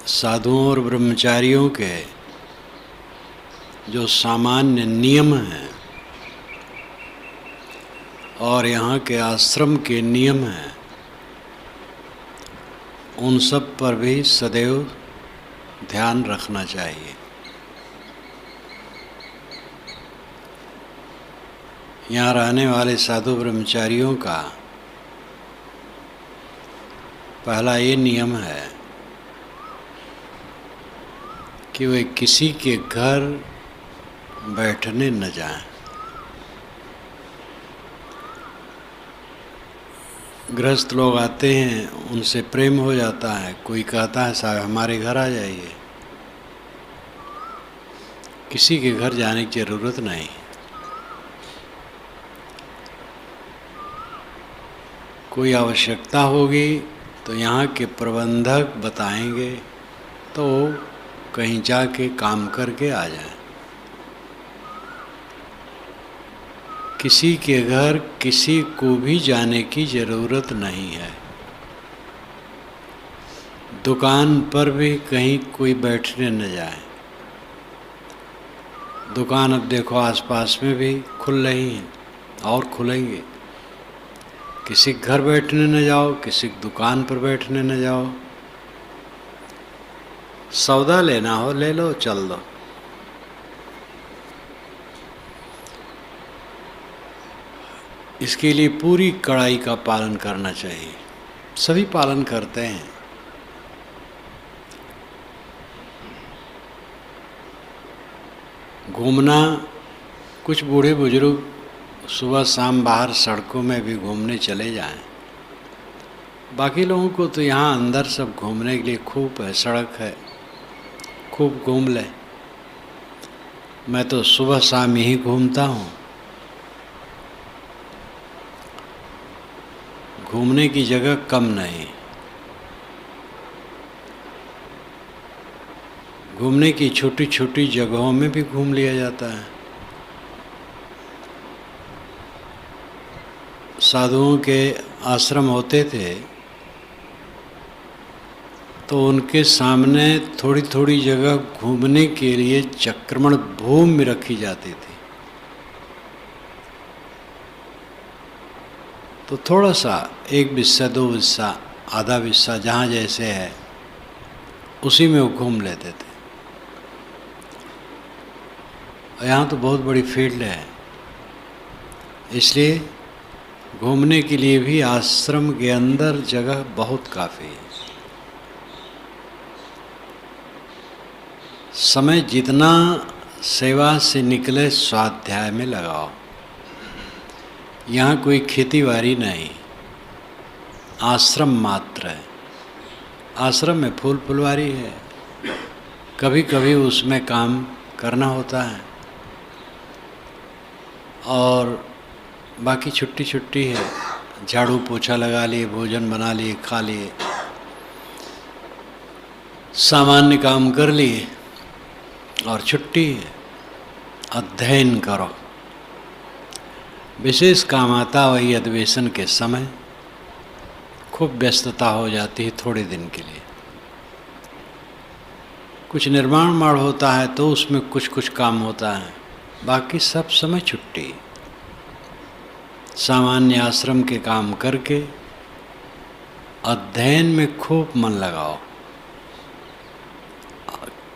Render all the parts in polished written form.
साधुओं और ब्रह्मचारियों के जो सामान्य नियम हैं और यहाँ के आश्रम के नियम हैं, उन सब पर भी सदैव ध्यान रखना चाहिए। यहाँ रहने वाले साधु ब्रह्मचारियों का पहला ये नियम है कि वे किसी के घर बैठने न जाएं। गृहस्थ लोग आते हैं, उनसे प्रेम हो जाता है, कोई कहता है साहब हमारे घर आ जाइए। किसी के घर जाने की ज़रूरत नहीं। कोई आवश्यकता होगी तो यहाँ के प्रबंधक बताएंगे तो कहीं जाके काम करके आ जाए। किसी के घर किसी को भी जाने की ज़रूरत नहीं है। दुकान पर भी कहीं कोई बैठने न जाए। दुकान अब देखो आसपास में भी खुल रही हैं और खुलेंगे। किसी के घर बैठने न जाओ, किसी की दुकान पर बैठने न जाओ। सौदा लेना हो ले लो, चल दो। इसके लिए पूरी कड़ाई का पालन करना चाहिए। सभी पालन करते हैं। घूमना, कुछ बूढ़े बुजुर्ग सुबह शाम बाहर सड़कों में भी घूमने चले जाएं। बाकी लोगों को तो यहाँ अंदर सब घूमने के लिए खूब है, सड़क है, खूब घूम ले। मैं तो सुबह शाम यही घूमता हूँ। घूमने की जगह कम नहीं। घूमने की छोटी छोटी जगहों में भी घूम लिया जाता है। साधुओं के आश्रम होते थे तो उनके सामने थोड़ी थोड़ी जगह घूमने के लिए चक्रमण भूमि रखी जाती थी। तो थोड़ा सा, एक बिस्सा, दो बिस्सा, आधा बिस्सा, जहाँ जैसे है उसी में वो घूम लेते थे। और यहाँ तो बहुत बड़ी फील्ड है, इसलिए घूमने के लिए भी आश्रम के अंदर जगह बहुत काफ़ी है। समय जितना सेवा से निकले स्वाध्याय में लगाओ। यहाँ कोई खेतीबाड़ी नहीं, आश्रम मात्र है। आश्रम में फूल फुलवारी है, कभी कभी उसमें काम करना होता है और बाकी छुट्टी छुट्टी है। झाड़ू पोछा लगा लिए, भोजन बना लिए, खा लिए, सामान्य काम कर लिए और छुट्टी है। अध्ययन करो। विशेष काम आता वही अधिवेशन के समय। खूब व्यस्तता हो जाती है थोड़े दिन के लिए। कुछ निर्माण माड़ होता है तो उसमें कुछ कुछ काम होता है, बाकी सब समय छुट्टी। सामान्य आश्रम के काम करके अध्ययन में खूब मन लगाओ।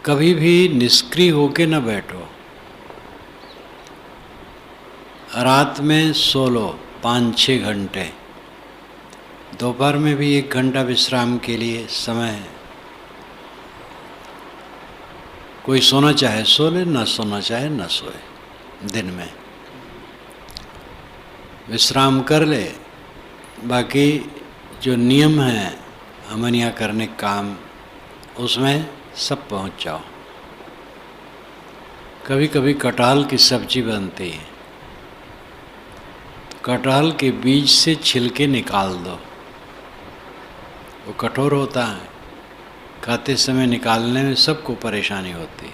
कभी भी निष्क्रिय होके न बैठो। रात में सो लो 5-6 घंटे। दोपहर में भी 1 घंटा विश्राम के लिए समय है। कोई सोना चाहे सो ले, ना सोना चाहे ना सोए। दिन में विश्राम कर ले। बाकी जो नियम हैं अमनिया करने का काम, उसमें सब पहुंच जाओ। कभी कभी कटहल की सब्जी बनती है, तो कटहल के बीज से छिलके निकाल दो। वो कठोर होता है, खाते समय निकालने में सबको परेशानी होती है।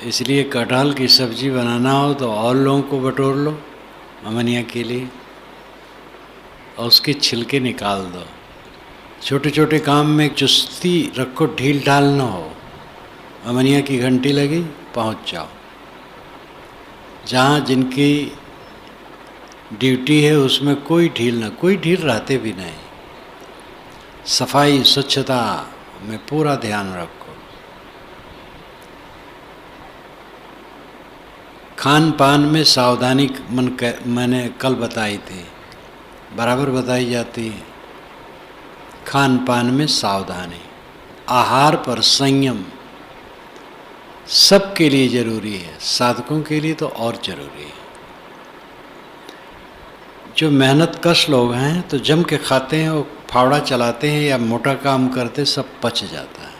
इसलिए कटहल की सब्जी बनाना हो तो और लोगों को बटोर लो अमनिया के लिए और उसके छिलके निकाल दो। छोटे छोटे काम में चुस्ती रखो, ढील ढाल न हो। अमनिया की घंटी लगी, पहुंच जाओ। जहाँ जिनकी ड्यूटी है उसमें कोई ढील न, कोई ढील रहते भी नहीं। सफाई स्वच्छता में पूरा ध्यान रखो। खान पान में सावधानी मैंने कल बताई थी, बराबर बताई जाती है। खान पान में सावधानी, आहार पर संयम सबके लिए जरूरी है, साधकों के लिए तो और जरूरी है। जो मेहनत कश लोग हैं तो जम के खाते हैं, वो फावड़ा चलाते हैं या मोटा काम करते, सब पच जाता है।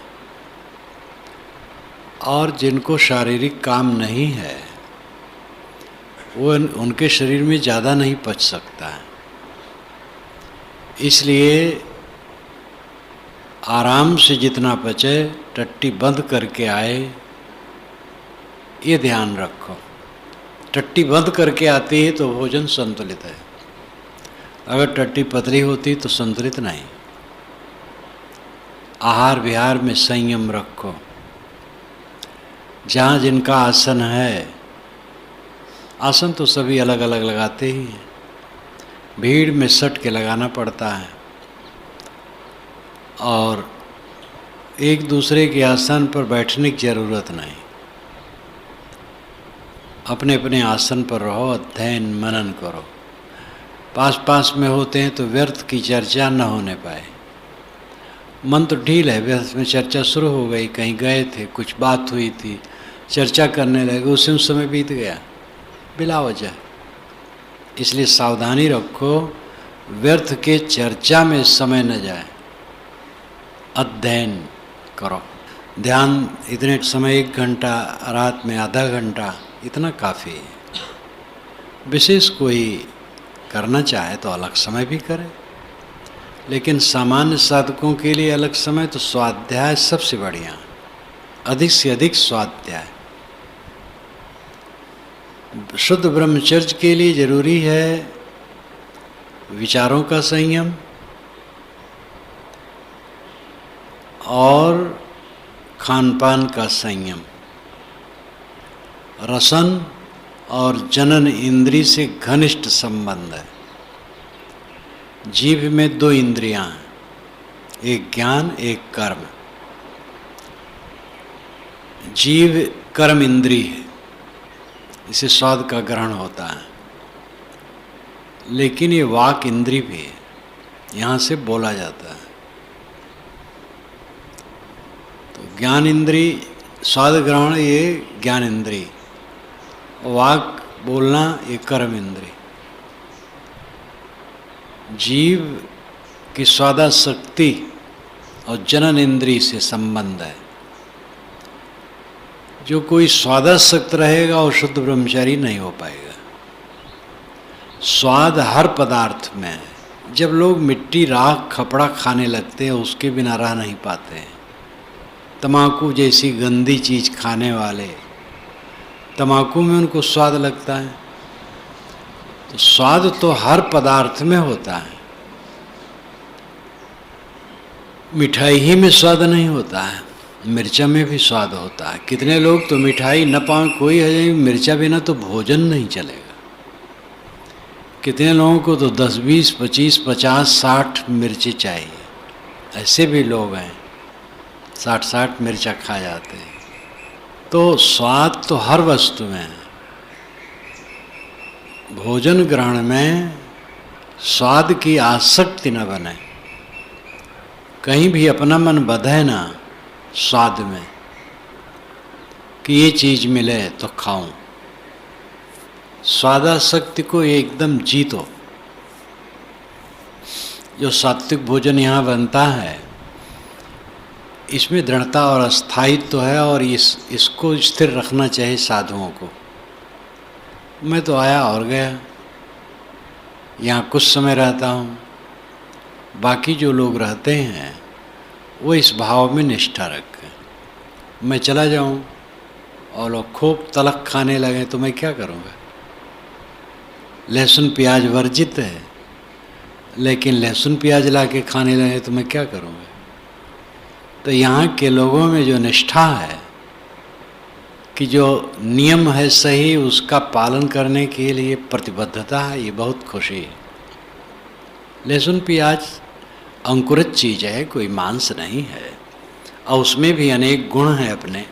और जिनको शारीरिक काम नहीं है वो उनके शरीर में ज़्यादा नहीं पच सकता है। इसलिए आराम से जितना पचे, टट्टी बंद करके आए, ये ध्यान रखो। टट्टी बंद करके आती है तो भोजन संतुलित है, अगर टट्टी पतली होती तो संतुलित नहीं। आहार विहार में संयम रखो। जहाँ जिनका आसन है, आसन तो सभी अलग अलग लगाते ही हैं, भीड़ में सट के लगाना पड़ता है। और एक दूसरे के आसन पर बैठने की ज़रूरत नहीं, अपने अपने आसन पर रहो, अध्ययन मनन करो। पास पास में होते हैं तो व्यर्थ की चर्चा न होने पाए। मन तो ढील है, व्यर्थ में चर्चा शुरू हो गई, कहीं गए थे, कुछ बात हुई थी, चर्चा करने लगे, उसी में समय बीत गया बिला वजह। इसलिए सावधानी रखो, व्यर्थ के चर्चा में समय न जाए, अध्ययन करो। ध्यान इतने समय 1 घंटा, रात में आधा घंटा, इतना काफ़ी है। विशेष कोई करना चाहे तो अलग समय भी करे, लेकिन सामान्य साधकों के लिए अलग समय तो स्वाध्याय सबसे बढ़िया, अधिक से अधिक स्वाध्याय। शुद्ध ब्रह्मचर्य के लिए जरूरी है विचारों का संयम और खान पान का संयम। रसन और जनन इंद्री से घनिष्ठ संबंध है। जीभ में 2 इंद्रियां हैं, एक ज्ञान एक कर्म। जीव कर्म इंद्री है, इसे स्वाद का ग्रहण होता है, लेकिन ये वाक इंद्री भी है, यहाँ से बोला जाता है। तो ज्ञान इंद्री, स्वाद ग्रहण ये ज्ञान इंद्री, वाक बोलना ये कर्म इंद्री। जीव की स्वादासक्ति और जनन इंद्री से संबंध है। जो कोई स्वादासक्त रहेगा वो शुद्ध ब्रह्मचारी नहीं हो पाएगा। स्वाद हर पदार्थ में है। जब लोग मिट्टी, राख, खपड़ा खाने लगते हैं, उसके बिना रह नहीं पाते हैं। तम्बाकू जैसी गंदी चीज़ खाने वाले, तम्बाकू में उनको स्वाद लगता है। तो स्वाद तो हर पदार्थ में होता है, मिठाई ही में स्वाद नहीं होता है, मिर्चा में भी स्वाद होता है। कितने लोग तो मिठाई न पाए कोई है, मिर्चा बिना तो भोजन नहीं चलेगा। कितने लोगों को तो 10, 20, 25, 50, 60 मिर्ची चाहिए। ऐसे भी लोग हैं 60 मिर्चा खा जाते हैं। तो स्वाद तो हर वस्तु में है। भोजन ग्रहण में स्वाद की आसक्ति न बने, कहीं भी अपना मन बंधे ना स्वाद में कि ये चीज़ मिले तो खाऊं। स्वादासक्ति को एकदम जीतो। जो सात्विक भोजन यहाँ बनता है, इसमें दृढ़ता और अस्थायित्व है, और इसको स्थिर रखना चाहिए साधुओं को। मैं तो आया और गया, यहाँ कुछ समय रहता हूँ, बाकी जो लोग रहते हैं वो इस भाव में निष्ठा रखें। मैं चला जाऊँ और लोग खूब तलक खाने लगे तो मैं क्या करूँगा? लहसुन प्याज वर्जित है, लेकिन लहसुन प्याज ला के खाने लगे तो मैं क्या करूँगा। तो यहाँ के लोगों में जो निष्ठा है कि जो नियम है सही उसका पालन करने के लिए प्रतिबद्धता है, ये बहुत खुशी है। लहसुन प्याज अंकुरित चीज़ है, कोई मांस नहीं है, और उसमें भी अनेक गुण हैं अपने।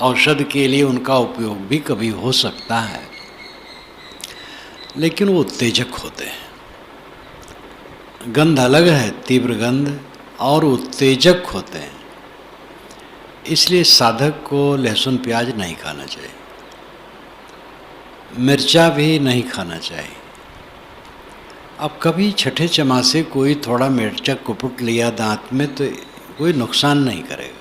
औषध के लिए उनका उपयोग भी कभी हो सकता है, लेकिन वो उत्तेजक होते हैं। गंध अलग है, तीव्र गंध, और उत्तेजक होते हैं। इसलिए साधक को लहसुन प्याज नहीं खाना चाहिए, मिर्चा भी नहीं खाना चाहिए। अब कभी छठे चमासे कोई थोड़ा मिर्चा कुपुट लिया दांत में तो कोई नुकसान नहीं करेगा।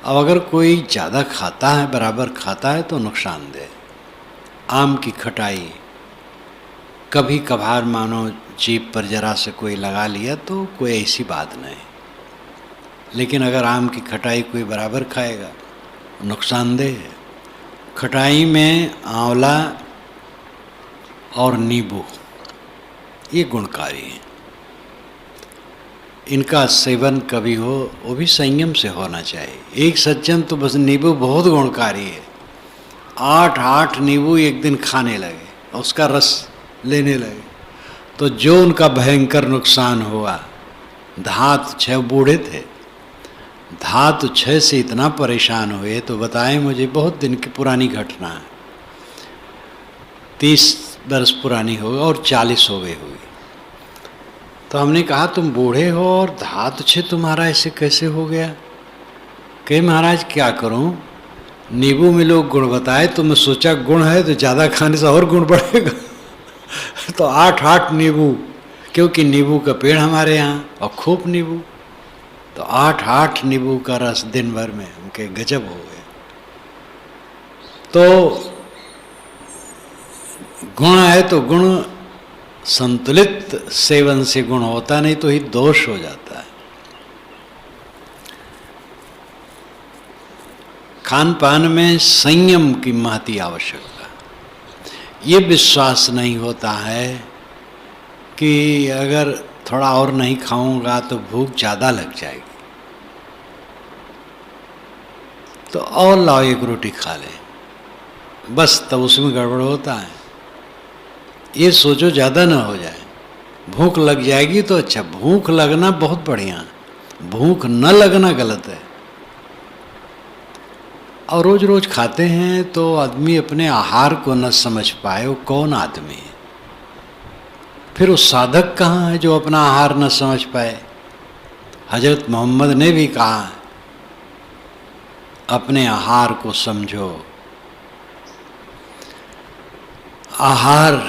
अब अगर कोई ज़्यादा खाता है, बराबर खाता है, तो नुकसानदेह। आम की खटाई कभी कभार मानो जीभ पर जरा से कोई लगा लिया तो कोई ऐसी बात नहीं, लेकिन अगर आम की खटाई कोई बराबर खाएगा नुकसानदेह है। खटाई में आंवला और नींबू ये गुणकारी हैं। इनका सेवन कभी हो वो भी संयम से होना चाहिए। एक सज्जन तो बस नींबू बहुत गुणकारी है, 8 नींबू एक दिन खाने लगे और उसका रस लेने लगे, तो जो उनका भयंकर नुकसान हुआ। धातु 6 बूढ़े थे, धातु 6 से इतना परेशान हुए तो बताएं मुझे, बहुत दिन की पुरानी घटना है, 30 वर्ष पुरानी हो गई और 40 हो गई होगी। तो हमने कहा तुम बूढ़े हो और धातु 6 तुम्हारा ऐसे कैसे हो गया। कहे महाराज क्या करूं, नींबू में लोग गुण बताए तो मैं सोचा गुण है तो ज़्यादा खाने से और गुण बढ़ेगा तो 8 नींबू, क्योंकि नींबू का पेड़ हमारे यहाँ और खूब नींबू, तो 8 नींबू का रस दिन भर में उनके गजब हो गए। तो गुण है तो गुण संतुलित सेवन से गुण होता, नहीं तो ही दोष हो जाता है। खान पान में संयम की महती आवश्यकता। ये विश्वास नहीं होता है कि अगर थोड़ा और नहीं खाऊंगा तो भूख ज़्यादा लग जाएगी, तो और लाओ एक रोटी खा ले, बस तब उसमें गड़बड़ होता है। ये सोचो ज़्यादा ना हो जाए, भूख लग जाएगी तो अच्छा, भूख लगना बहुत बढ़िया, भूख न लगना गलत है। और रोज रोज खाते हैं तो आदमी अपने आहार को न समझ पाए, वो कौन आदमी है। फिर वो साधक कहाँ है जो अपना आहार न समझ पाए। हजरत मोहम्मद ने भी कहा अपने आहार को समझो। आहार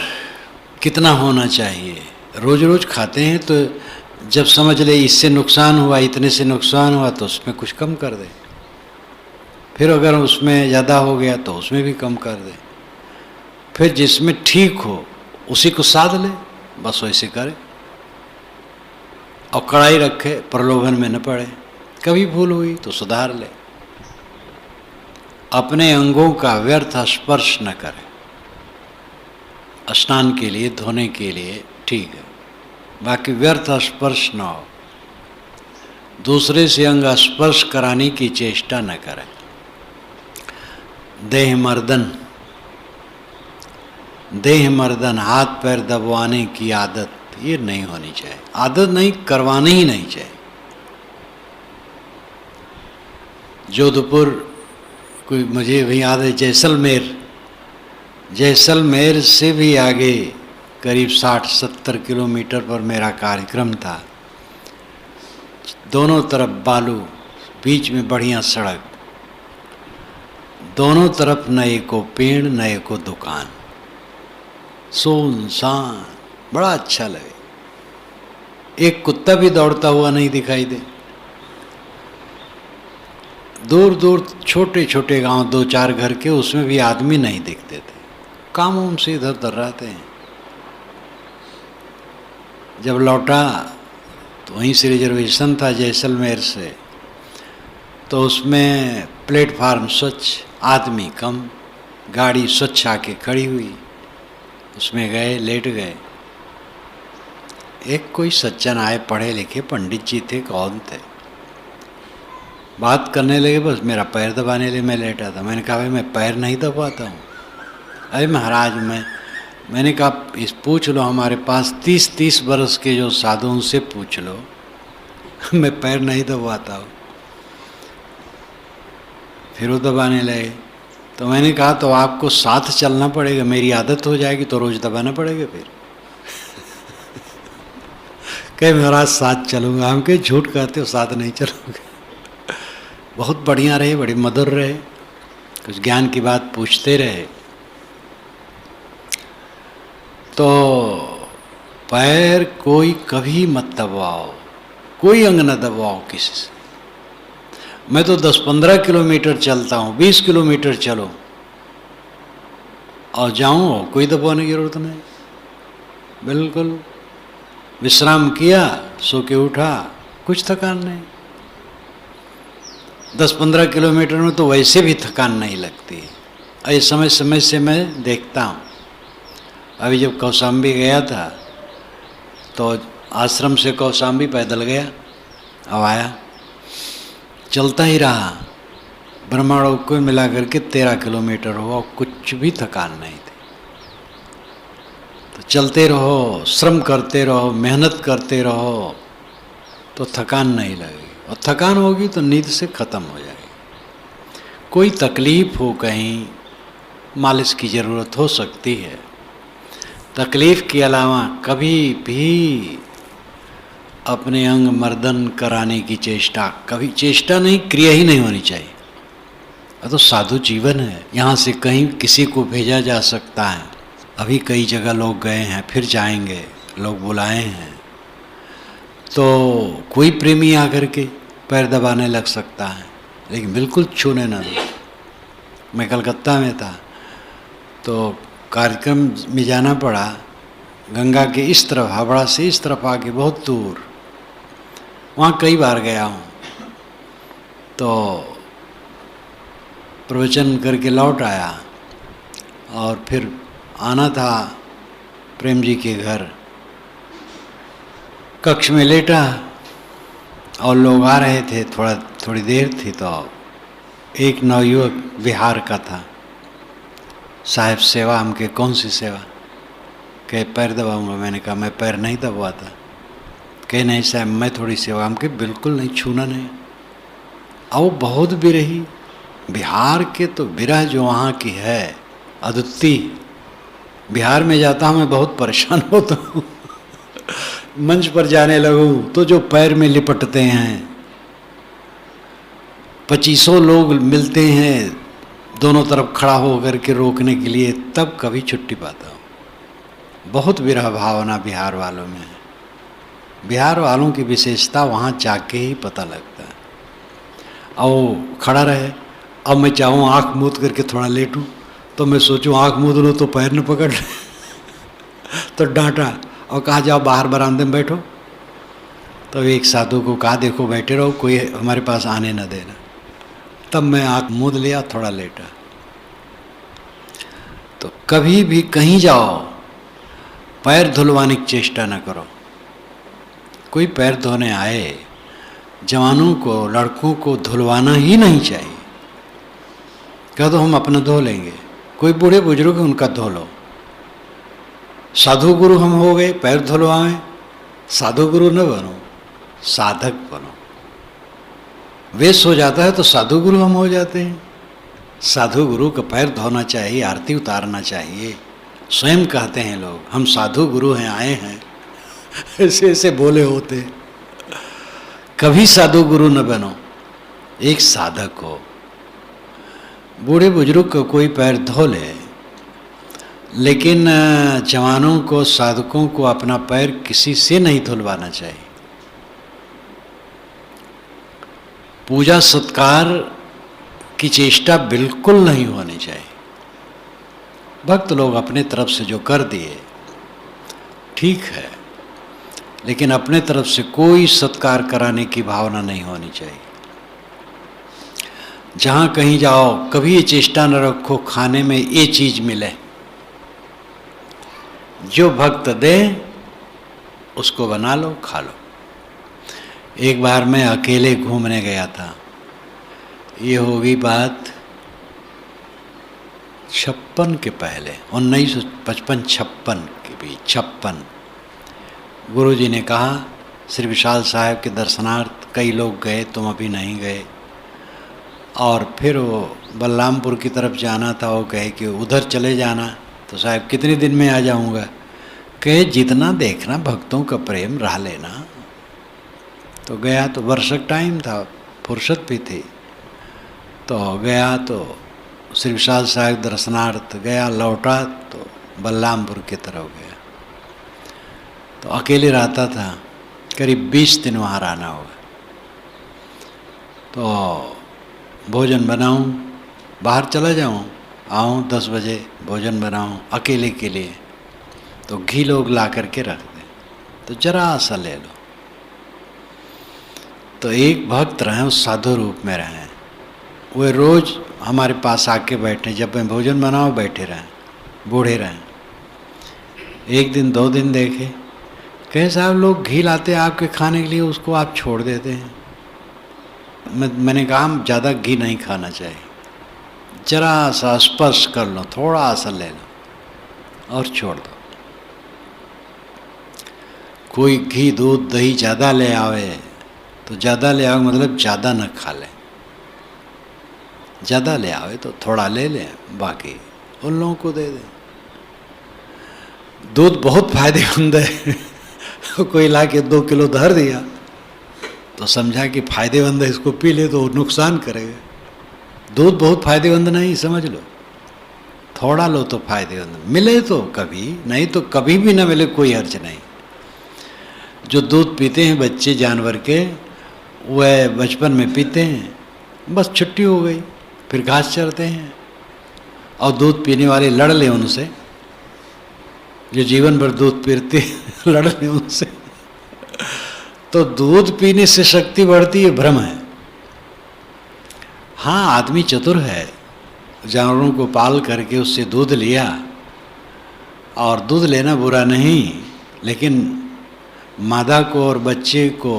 कितना होना चाहिए। रोज रोज खाते हैं तो जब समझ ले इससे नुकसान हुआ, इतने से नुकसान हुआ, तो उसमें कुछ कम कर दे। फिर अगर उसमें ज़्यादा हो गया तो उसमें भी कम कर दे। फिर जिसमें ठीक हो उसी को साध ले, बस वैसे करे। और कड़ाई रखे, प्रलोभन में न पड़े। कभी भूल हुई तो सुधार ले। अपने अंगों का व्यर्थ स्पर्श न करे। स्नान के लिए, धोने के लिए ठीक है, बाकी व्यर्थ स्पर्श न हो। दूसरे से अंग स्पर्श कराने की चेष्टा न करें। देह मर्दन, हाथ पैर दबवाने की आदत ये नहीं होनी चाहिए। आदत नहीं, करवानी ही नहीं चाहिए। जोधपुर, कोई मुझे भी याद है, जैसलमेर से भी आगे करीब 60-70 किलोमीटर पर मेरा कार्यक्रम था। दोनों तरफ बालू, बीच में बढ़िया सड़क, दोनों तरफ नए को पेड़, नए को दुकान, सुनसान, बड़ा अच्छा लगे। एक कुत्ता भी दौड़ता हुआ नहीं दिखाई दे। दूर दूर छोटे छोटे गांव, 2-4 घर के, उसमें भी आदमी नहीं दिखते थे। काम उम से इधर उधर रहते हैं। जब लौटा तो वहीं से रिजर्वेशन था जैसलमेर से, तो उसमें प्लेटफार्म स्वच्छ, आदमी कम, गाड़ी स्वच्छ आके खड़ी हुई, उसमें गए, लेट गए। एक कोई सज्जन आए, पढ़े लिखे पंडित जी थे, कौन थे, बात करने लगे, बस मेरा पैर दबाने लिए मैं लेटा था। मैंने कहा भाई मैं पैर नहीं दबाता हूँ। अरे महाराज मैंने कहा इस पूछ लो, हमारे पास 30-30 बरस के जो साधु उनसे पूछ लो, मैं पैर नहीं दबाता हूँ। फिर वो दबाने लगे। तो मैंने कहा तो आपको साथ चलना पड़ेगा, मेरी आदत हो जाएगी तो रोज दबाना पड़ेगा फिर। कहे महाराज साथ चलूँगा। हम कहे झूठ कहते हो, साथ नहीं चलूँगा। बहुत बढ़िया रहे, बड़ी मधुर रहे, कुछ ज्ञान की बात पूछते रहे। तो पैर कोई कभी मत दबाओ, कोई अंग न दबाओ किसी से। मैं तो 10-15 किलोमीटर चलता हूँ, 20 किलोमीटर चलो और जाऊँ, कोई दबाने की जरूरत नहीं। बिल्कुल विश्राम किया, सो के उठा, कुछ थकान नहीं। 10-15 किलोमीटर में तो वैसे भी थकान नहीं लगती। इस समय समय से मैं देखता हूँ। अभी जब कौशाम्बी गया था तो आश्रम से कौशाम्बी पैदल गया, अब आया, चलता ही रहा। ब्रह्मांड को मिला करके 13 किलोमीटर हुआ, कुछ भी थकान नहीं थी। तो चलते रहो, श्रम करते रहो, मेहनत करते रहो तो थकान नहीं लगेगी, और थकान होगी तो नींद से ख़त्म हो जाएगी। कोई तकलीफ हो, कहीं मालिश की ज़रूरत हो सकती है। तकलीफ़ के अलावा कभी भी अपने अंग मर्दन कराने की चेष्टा, कभी चेष्टा नहीं, क्रिया ही नहीं होनी चाहिए। तो साधु जीवन है, यहाँ से कहीं किसी को भेजा जा सकता है। अभी कई जगह लोग गए हैं, फिर जाएंगे, लोग बुलाए हैं। तो कोई प्रेमी आकर के पैर दबाने लग सकता है, लेकिन बिल्कुल छूने ना दो। मैं कलकत्ता में था तो कार्यक्रम में जाना पड़ा, गंगा के इस तरफ, हावड़ा से इस तरफ आके बहुत दूर, वहाँ कई बार गया हूँ। तो प्रवचन करके लौट आया और फिर आना था प्रेम जी के घर। कक्ष में लेटा और लोग आ रहे थे, थोड़ी देर थी तो एक नवयुवक बिहार का था। साहब सेवा, हम के कौन सी सेवा? कहे पैर दबाऊंगा। मैंने कहा मैं पैर नहीं दबाता। कहे नहीं साहब मैं थोड़ी सेवा, हम के बिल्कुल नहीं, छूना नहीं। और बहुत बिरही, बिहार के तो बिरह जो वहाँ की है अद्वितीय। बिहार में जाता हूँ मैं बहुत परेशान होता हूँ। मंच पर जाने लगूँ तो जो पैर में लिपटते हैं, 2500 लोग मिलते हैं दोनों तरफ खड़ा होकर के रोकने के लिए, तब कभी छुट्टी पाता हूँ। बहुत विरह भावना बिहार वालों में है। बिहार वालों की विशेषता वहाँ जाके ही पता लगता है। और खड़ा रहे, अब मैं चाहूँ आँख मूंद करके थोड़ा लेटूँ, तो मैं सोचूं आँख मूंद लो तो पैर न पकड़ ले। तो डांटा और कहा जाओ बाहर बरामदे में बैठो। तो एक साधु को कहा देखो बैठे रहो, कोई हमारे पास आने न देना। तब मैं आँख मूंद लिया, थोड़ा लेटा। तो कभी भी कहीं जाओ पैर धुलवाने की चेष्टा न करो। कोई पैर धोने आए, जवानों को, लड़कों को धुलवाना ही नहीं चाहिए। कह दो हम अपना धो लेंगे। कोई बूढ़े बुजुर्ग उनका धो लो। साधु गुरु हम हो गए, पैर धुलवाएं। साधु गुरु न बनो, साधक बनो। वेश हो जाता है तो साधु गुरु हम हो जाते हैं। साधु गुरु का पैर धोना चाहिए, आरती उतारना चाहिए। स्वयं कहते हैं लोग हम साधु गुरु हैं, आए हैं, ऐसे ऐसे बोले होते। कभी साधु गुरु न बनो, एक साधक हो। बूढ़े बुजुर्ग को कोई पैर धो ले, लेकिन जवानों को, साधकों को अपना पैर किसी से नहीं धुलवाना चाहिए। पूजा सत्कार की चेष्टा बिल्कुल नहीं होनी चाहिए। भक्त लोग अपने तरफ से जो कर दिए ठीक है, लेकिन अपने तरफ से कोई सत्कार कराने की भावना नहीं होनी चाहिए। जहाँ कहीं जाओ कभी ये चेष्टा न रखो खाने में ये चीज मिले। जो भक्त दे उसको बना लो, खा लो। एक बार मैं अकेले घूमने गया था, ये होगी बात 56 के पहले, 1955-56 के बीच, 56। गुरुजी ने कहा श्री विशाल साहब के दर्शनार्थ कई लोग गए, तुम अभी नहीं गए। और फिर वो बलरामपुर की तरफ जाना था, वो कहे कि उधर चले जाना। तो साहब कितने दिन में आ जाऊंगा? कहे जितना देखना भक्तों का प्रेम रह लेना। तो गया, तो वर्षक टाइम था, फुर्सत भी थी, तो गया। तो श्री विशाल साहब दर्शनार्थ गया, लौटा तो बलरामपुर की तरफ गया। तो अकेले रहता था, करीब 20 दिन वहाँ रहना होगा। तो भोजन बनाऊं, बाहर चला जाऊं, आऊं 10 बजे भोजन बनाऊं अकेले के लिए। तो घी लोग ला करके रख दें, तो जरा सा ले लो। तो एक भक्त रहे, उस साधु रूप में रहे, वे रोज़ हमारे पास आके बैठे, जब मैं भोजन बनाओ बैठे रहें, बूढ़े रहें। एक दिन 2 दिन देखे, कहे साहब लोग घी लाते हैं आपके खाने के लिए, उसको आप छोड़ देते हैं। मैंने कहा हम ज़्यादा घी नहीं खाना चाहिए, जरा सा स्पर्श कर लो, थोड़ा सा ले लो और छोड़ दो। कोई घी दूध दही ज़्यादा ले आवे तो ज़्यादा ले आओ, मतलब ज़्यादा न खा लें। ज़्यादा ले आवे तो थोड़ा ले लें, बाकी उन लोगों को दे दें। दूध बहुत फायदेमंद है। कोई ला के 2 किलो धर दिया तो समझा कि फायदेमंद है, इसको पी ले तो नुकसान करेगा। दूध बहुत फायदेमंद नहीं, समझ लो। थोड़ा लो तो फायदेमंद, मिले तो कभी, नहीं तो कभी भी ना मिले, कोई हर्ज नहीं। जो दूध पीते हैं बच्चे जानवर के, वह बचपन में पीते हैं, बस छुट्टी हो गई, फिर घास चरते हैं। और दूध पीने वाले लड़ लें उनसे, जो जीवन भर दूध पीते लड़ लें उनसे। तो दूध पीने से शक्ति बढ़ती है, भ्रम है। हाँ, आदमी चतुर है, जानवरों को पाल करके उससे दूध लिया, और दूध लेना बुरा नहीं, लेकिन मादा को और बच्चे को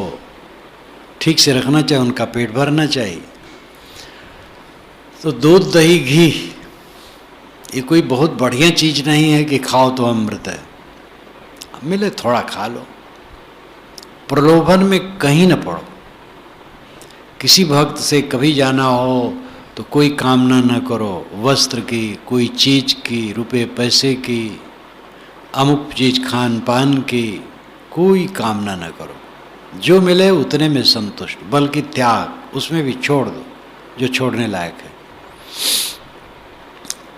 ठीक से रखना चाहिए, उनका पेट भरना चाहिए। तो दूध दही घी ये कोई बहुत बढ़िया चीज़ नहीं है कि खाओ तो अमृत है, मिले थोड़ा खा लो। प्रलोभन में कहीं न पड़ो। किसी भक्त से कभी जाना हो तो कोई कामना न करो, वस्त्र की, कोई चीज़ की, रुपए पैसे की, अमुक चीज़ खान पान की, कोई कामना न करो। जो मिले उतने में संतुष्ट, बल्कि त्याग उसमें भी छोड़ दो जो छोड़ने लायक है।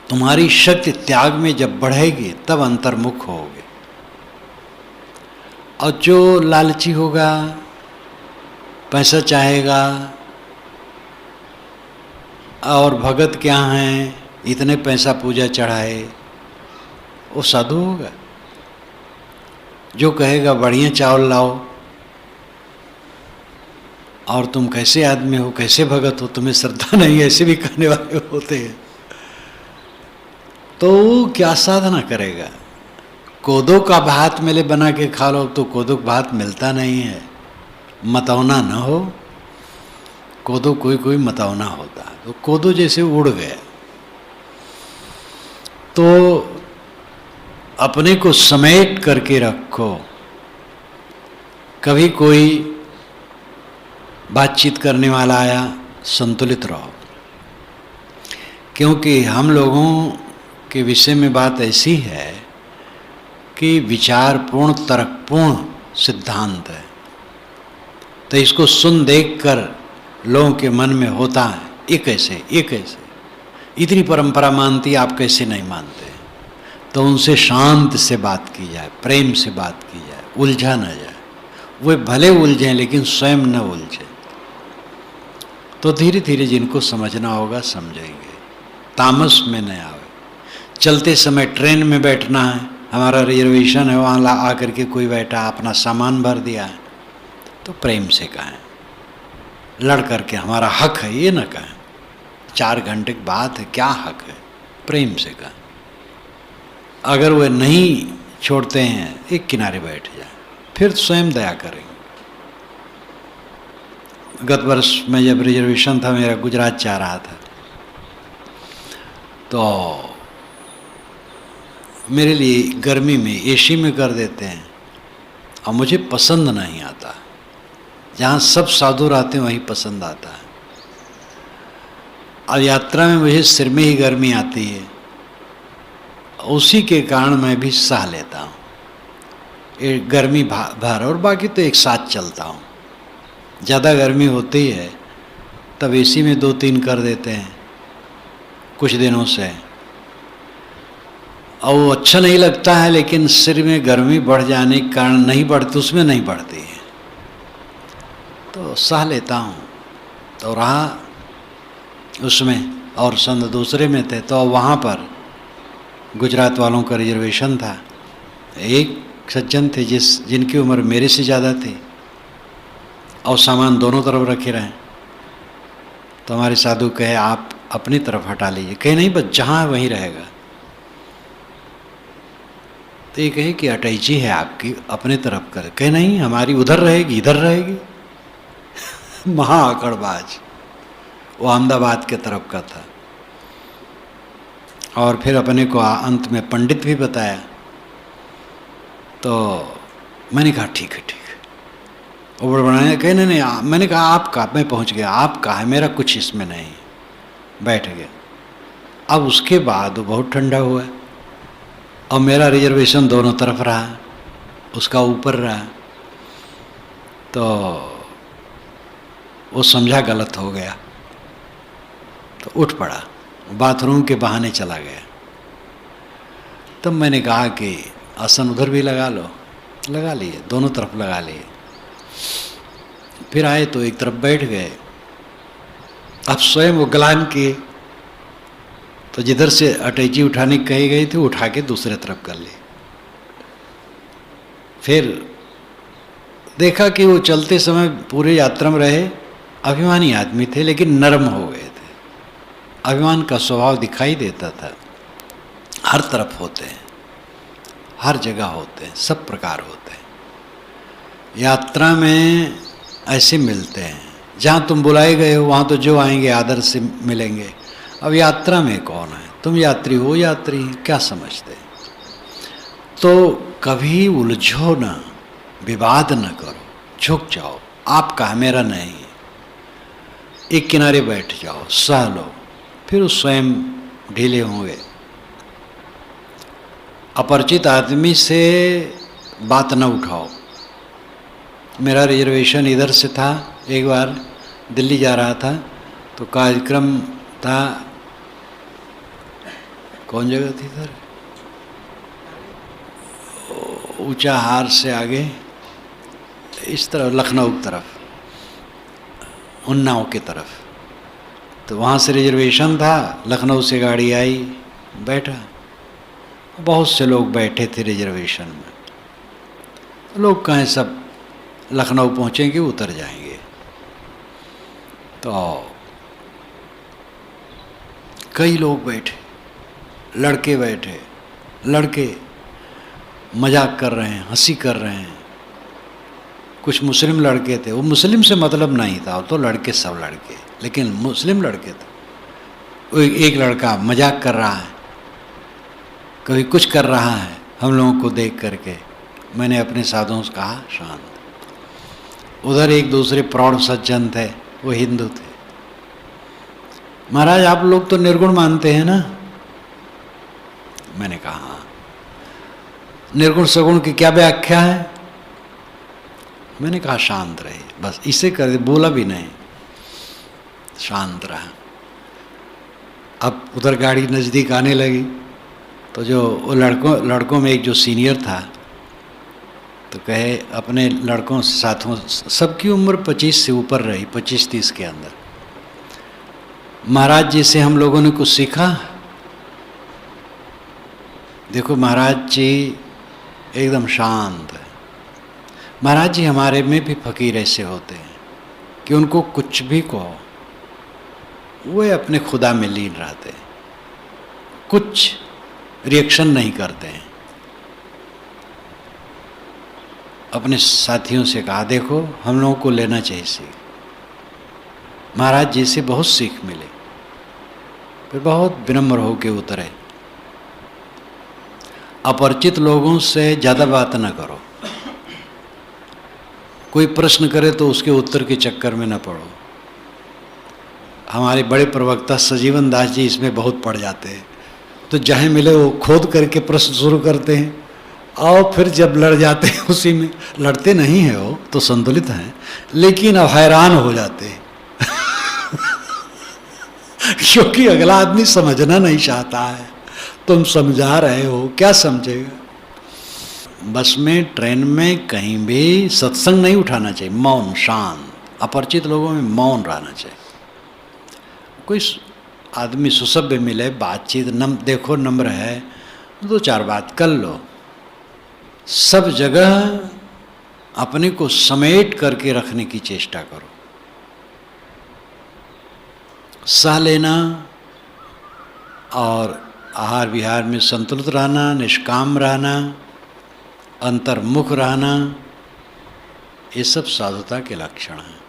तुम्हारी शक्ति त्याग में जब बढ़ेगी तब अंतर्मुख होगे। और जो लालची होगा, पैसा चाहेगा, और भगत क्या हैं, इतने पैसा पूजा चढ़ाए, वो साधु होगा। जो कहेगा बढ़िया चावल लाओ, और तुम कैसे आदमी हो, कैसे भगत हो, तुम्हें श्रद्धा नहीं, ऐसे भी कहने वाले होते हैं, तो क्या साधना करेगा। कोदो का भात मिले बना के खा लो, तो कोदो का भात मिलता नहीं है, मतौना न हो। कोदो कोई कोई मतौना होता, तो कोदो जैसे उड़ गया। तो अपने को समेट करके रखो। कभी कोई बातचीत करने वाला आया, संतुलित रहो, क्योंकि हम लोगों के विषय में बात ऐसी है कि विचारपूर्ण तर्कपूर्ण सिद्धांत है। तो इसको सुन देख कर लोगों के मन में होता है, ये कैसे, ये कैसे, इतनी परंपरा मानती, आप कैसे नहीं मानते। तो उनसे शांत से बात की जाए, प्रेम से बात की जाए, उलझा न जाए। वे भले उलझें लेकिन स्वयं न उलझे। तो धीरे धीरे जिनको समझना होगा समझेंगे, तामस में न आवे। चलते समय ट्रेन में बैठना है, हमारा रिजर्वेशन है, वहाँ आकर के कोई बैठा, अपना सामान भर दिया है, तो प्रेम से कहें, लड़ करके हमारा हक है ये न कहें। 4 घंटे की बात है, क्या हक है, प्रेम से कहें। अगर वे नहीं छोड़ते हैं, एक किनारे बैठ जाए, फिर स्वयं दया करेंगे। गत वर्ष में जब रिजर्वेशन था मेरा, गुजरात जा रहा था, तो मेरे लिए गर्मी में एसी में कर देते हैं और मुझे पसंद नहीं आता। जहाँ सब साधु रहते हैं वहीं पसंद आता है। और यात्रा में मुझे सिर में ही गर्मी आती है, उसी के कारण मैं भी सह लेता हूँ। एक गर्मी भर और बाकी तो एक साथ चलता हूँ। ज़्यादा गर्मी होती है तब एसी में 2-3 कर देते हैं कुछ दिनों से, और वो अच्छा नहीं लगता है, लेकिन सिर में गर्मी बढ़ जाने के कारण नहीं बढ़ती, उसमें नहीं बढ़ती है तो सह लेता हूँ। तो रहा उसमें, और संत दूसरे में थे, तो वहाँ पर गुजरात वालों का रिजर्वेशन था। एक सज्जन थे जिनकी उम्र मेरे से ज़्यादा थी और सामान दोनों तरफ रखे रहे। तो हमारे साधु कहे आप अपनी तरफ हटा लीजिए। कहे नहीं, बस जहाँ है वहीं रहेगा। तो ये कहे कि अटैची है आपकी, अपने तरफ कर। कहे नहीं, हमारी उधर रहेगी, इधर रहेगी। महा आकड़बाज। वो अहमदाबाद के तरफ का था। और फिर अपने को अंत में पंडित भी बताया। तो मैंने कहा ठीक है ठीक है। वो बनाया, कहे नहीं, मैंने कहा आपका, मैं पहुंच गया, आपका है, मेरा कुछ इसमें नहीं। बैठ गया। अब उसके बाद वो बहुत ठंडा हुआ और मेरा रिजर्वेशन दोनों तरफ रहा, उसका ऊपर रहा। तो वो समझा गलत हो गया तो उठ पड़ा, बाथरूम के बहाने चला गया। तब मैंने कहा कि आसन उधर भी लगा लो। लगा लिए, दोनों तरफ लगा लिए। फिर आए तो एक तरफ बैठ गए। अब स्वयं वो गलान किए, तो जिधर से अटैची उठाने कही गई थी उठा के दूसरे तरफ कर ली। फिर देखा कि वो चलते समय पूरे यात्रा में रहे, अभिमानी आदमी थे लेकिन नरम हो गए थे। अभिमान का स्वभाव दिखाई देता था। हर तरफ होते हैं, हर जगह होते हैं, सब प्रकार होते हैं। यात्रा में ऐसे मिलते हैं, जहाँ तुम बुलाए गए हो वहाँ तो जो आएंगे आदर से मिलेंगे। अब यात्रा में कौन है? तुम यात्री हो, यात्री क्या समझते? तो कभी उलझो ना, विवाद न करो, झुक जाओ। आपका है, मेरा नहीं। एक किनारे बैठ जाओ, सह लो, फिर स्वयं ढीले होंगे। अपरिचित आदमी से बात न उठाओ। मेरा रिजर्वेशन इधर से था। एक बार दिल्ली जा रहा था तो कार्यक्रम था, कौन जगह थी सर? ऊंचा हार से आगे इस तरफ, लखनऊ की तरफ, उन्नाव की तरफ। तो वहाँ से रिजर्वेशन था। लखनऊ से गाड़ी आई, बैठा। बहुत से लोग बैठे थे रिजर्वेशन में। लोग कहें सब लखनऊ पहुँचेंगे, उतर जाएंगे। तो कई लोग बैठे, लड़के बैठे, लड़के मजाक कर रहे हैं, हंसी कर रहे हैं। कुछ मुस्लिम लड़के थे, वो मुस्लिम से मतलब नहीं था, वो तो लड़के, सब लड़के, लेकिन मुस्लिम लड़के थे। वो एक लड़का मजाक कर रहा है, कभी कुछ कर रहा है। हम लोगों को देख करके मैंने अपने साधुओं से कहा शांत। उधर एक दूसरे प्रौढ़ सज्जन थे, वो हिंदू थे। महाराज आप लोग तो निर्गुण मानते हैं ना? मैंने कहा हाँ। निर्गुण सगुण की क्या व्याख्या है? मैंने कहा शांत रहे, बस इसे कर दे, बोला भी नहीं, शांत रहा। अब उधर गाड़ी नज़दीक आने लगी तो जो वो लड़कों में एक जो सीनियर था तो कहे अपने लड़कों साथों, सबकी उम्र 25 से ऊपर रही, 25-30 के अंदर। महाराज जी से हम लोगों ने कुछ सीखा। देखो महाराज जी एकदम शांत है। महाराज जी हमारे में भी फकीर ऐसे होते हैं कि उनको कुछ भी कहो वे अपने खुदा में लीन रहते हैं, कुछ रिएक्शन नहीं करते हैं। अपने साथियों से कहा, देखो हम लोगों को लेना चाहिए सीख, महाराज जी से बहुत सीख मिले। फिर बहुत विनम्र होके उतरे। अपरिचित लोगों से ज़्यादा बात न करो, कोई प्रश्न करे तो उसके उत्तर के चक्कर में न पड़ो। हमारे बड़े प्रवक्ता सजीवन दास जी इसमें बहुत पड़ जाते हैं, तो जहाँ मिले वो खोद करके प्रश्न शुरू करते हैं और फिर जब लड़ जाते हैं उसी में, लड़ते नहीं हैं वो तो संतुलित हैं, लेकिन अब हैरान हो जाते हैं क्योंकि अगला आदमी समझना नहीं चाहता है, तुम समझा रहे हो, क्या समझेगा। बस में, ट्रेन में, कहीं भी सत्संग नहीं उठाना चाहिए, मौन, शांत। अपरिचित लोगों में मौन रहना चाहिए। कोई आदमी सुसभ्य मिले, बातचीत देखो नम्र है, 2-4 बात कर लो। सब जगह अपने को समेट करके रखने की चेष्टा करो। सह लेना और आहार विहार में संतुलित रहना, निष्काम रहना, अंतर्मुख रहना, ये सब साधुता के लक्षण हैं।